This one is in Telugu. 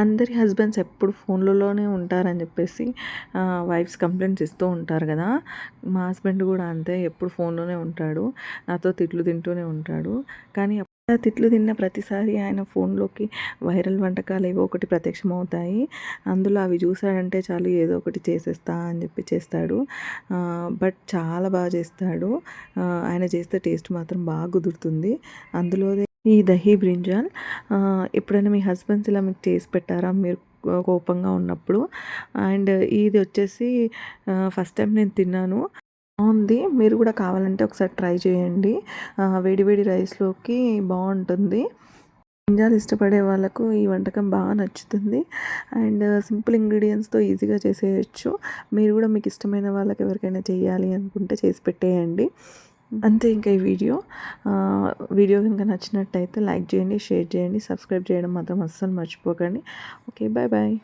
అందరి హస్బెండ్స్ ఎప్పుడు ఫోన్లలోనే ఉంటారని చెప్పేసి వైఫ్స్ కంప్లైంట్స్ ఇస్తూ ఉంటారు కదా. మా హస్బెండ్ కూడా అంతే, ఎప్పుడు ఫోన్లోనే ఉంటాడు, నాతో తిట్లు తింటూనే ఉంటాడు. కానీ తిట్లు తిన్న ప్రతిసారి ఆయన ఫోన్లోకి వైరల్ వంటకాలు ఏవో ఒకటి ప్రత్యక్షమవుతాయి. అందులో అవి చూసాడంటే చాలు ఏదో ఒకటి చేసేస్తా అని చెప్పి చేస్తాడు. బట్ చాలా బాగా చేస్తాడు. ఆయన చేస్తే టేస్ట్ మాత్రం బాగా కుదురుతుంది. అందులో ఈ దహీ బ్రింజాల్ ఎప్పుడైనా మీ హస్బెండ్స్ ఇలా మీకు చేసి పెట్టారా మీరు కోపంగా ఉన్నప్పుడు? అండ్ ఇది వచ్చేసి ఫస్ట్ టైం నేను తిన్నాను, బాగుంది. మీరు కూడా కావాలంటే ఒకసారి ట్రై చేయండి. వేడి వేడి రైస్లోకి బాగుంటుంది. బ్రింజాల్ ఇష్టపడే వాళ్ళకు ఈ వంటకం బాగా నచ్చుతుంది. అండ్ సింపుల్ ఇంగ్రీడియంట్స్తో ఈజీగా చేసేయచ్చు. మీరు కూడా మీకు ఇష్టమైన వాళ్ళకి ఎవరికైనా చేయాలి అనుకుంటే చేసి పెట్టేయండి. అంతే. ఇంకా ఈ వీడియో కనుక నచ్చినట్టయితే లైక్ చేయండి, షేర్ చేయండి, సబ్స్క్రైబ్ చేయడం మాత్రం అస్సలు మర్చిపోకండి. Okay, bye bye.